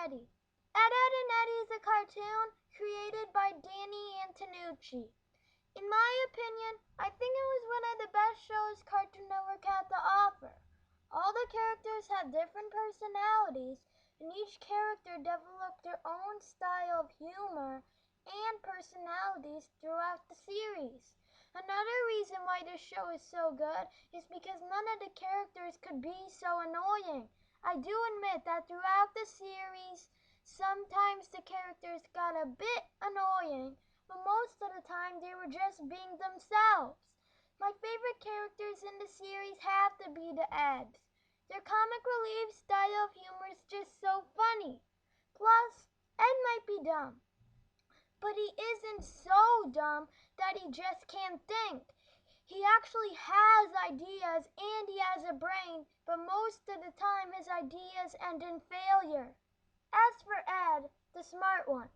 Eddy. Ed, and Eddy is a cartoon created by Danny Antonucci. In my opinion, I think it was one of the best shows Cartoon Network had to offer. All the characters had different personalities, and each character developed their own style of humor and personalities throughout the series. Another reason why this show is so good is because none of the characters could be so annoying. I do admit that throughout the series, sometimes the characters got a bit annoying, but most of the time they were just being themselves. My favorite characters in the series have to be the Eds. Their comic relief style of humor is just so funny. Plus, Ed might be dumb, but he isn't so dumb that he just can't think. He actually has ideas and he has a brain, but most of the time his ideas end in failure. As for Ed, the smart one,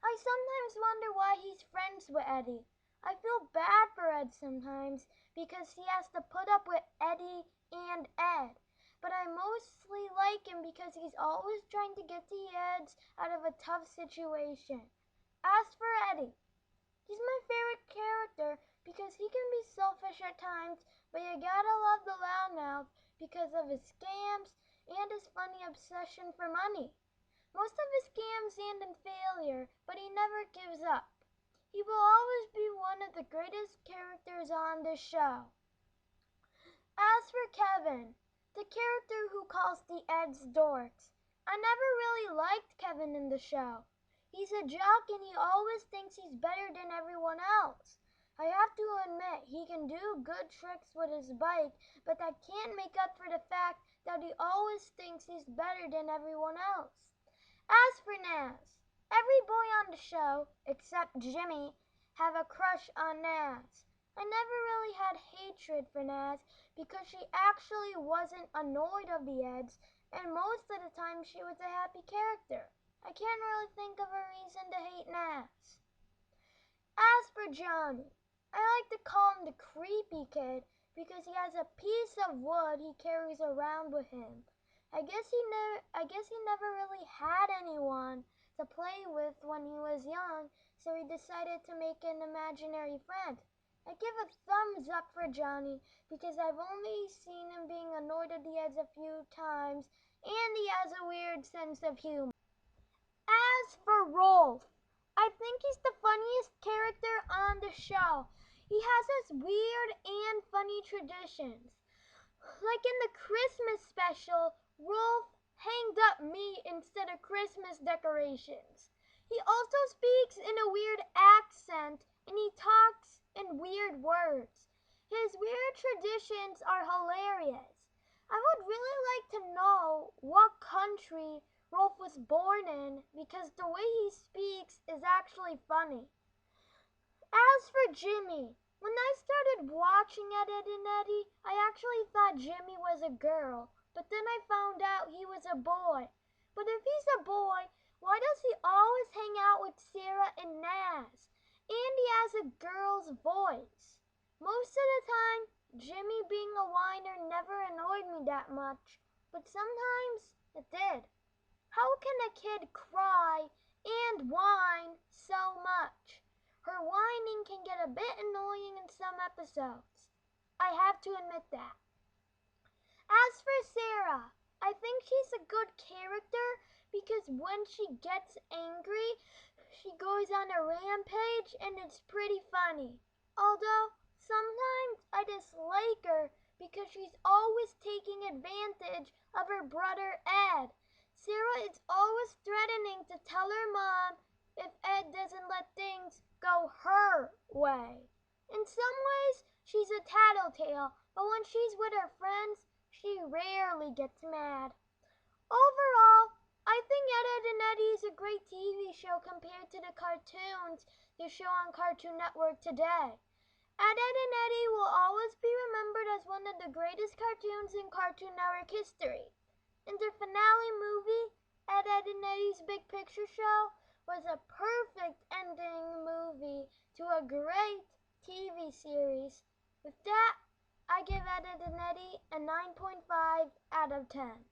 I sometimes wonder why he's friends with Eddy. I feel bad for Ed sometimes because he has to put up with Eddy and Ed. But I mostly like him because he's always trying to get the Eds out of a tough situation. As for Eddy, he's my favorite character because he can be selfish at times, but you gotta love the loudmouth because of his scams and his funny obsession for money. Most of his scams end in failure, but he never gives up. He will always be one of the greatest characters on this show. As for Kevin, the character who calls the Eds dorks, I never really liked Kevin in the show. He's a jock and he always thinks he's better than everyone else. I have to admit, he can do good tricks with his bike, but that can't make up for the fact that he always thinks he's better than everyone else. As for Naz, every boy on the show, except Jimmy, have a crush on Naz. I never really had hatred for Naz because she actually wasn't annoyed of the Eds, and most of the time she was a happy character. I can't really think of a reason to hate Naz. As for Johnny, I like to call him the creepy kid because he has a piece of wood he carries around with him. I guess he never really had anyone to play with when he was young, so he decided to make an imaginary friend. I give a thumbs up for Johnny because I've only seen him being annoyed at the Eds a few times, and he has a weird sense of humor. As for Rolf, I think he's the funniest character on the show. He has his weird and funny traditions. Like in the Christmas special, Rolf hanged up meat instead of Christmas decorations. He also speaks in a weird accent and he talks in weird words. His weird traditions are hilarious. I would really like to know what country Rolf was born in because the way he speaks is actually funny. As for Jimmy, when I started watching Ed, Edd n Eddy, I actually thought Jimmy was a girl, but then I found out he was a boy. But if he's a boy, why does he always hang out with Sarah and Naz? And he has a girl's voice. Most of the time, Jimmy being a whiner never annoyed me that much, but sometimes it did. How can a kid cry and whine so much? Her whining can get a bit annoying in some episodes. I have to admit that. As for Sarah, I think she's a good character because when she gets angry, she goes on a rampage and it's pretty funny. Although, sometimes I dislike her because she's always taking advantage of her brother Ed. Sarah is always threatening to tell her mom if Ed doesn't let things go her way. In some ways, she's a tattletale, but when she's with her friends, she rarely gets mad. Overall, I think Ed, Edd n Eddy is a great TV show compared to the cartoons they show on Cartoon Network today. Ed, Edd n Eddy will always be remembered as one of the greatest cartoons in Cartoon Network history. In their finale movie, Ed, Edd n Eddy's Big Picture Show was a perfect ending movie to a great TV series. With that, I give Ed, Edd n Eddy a 9.5 out of 10.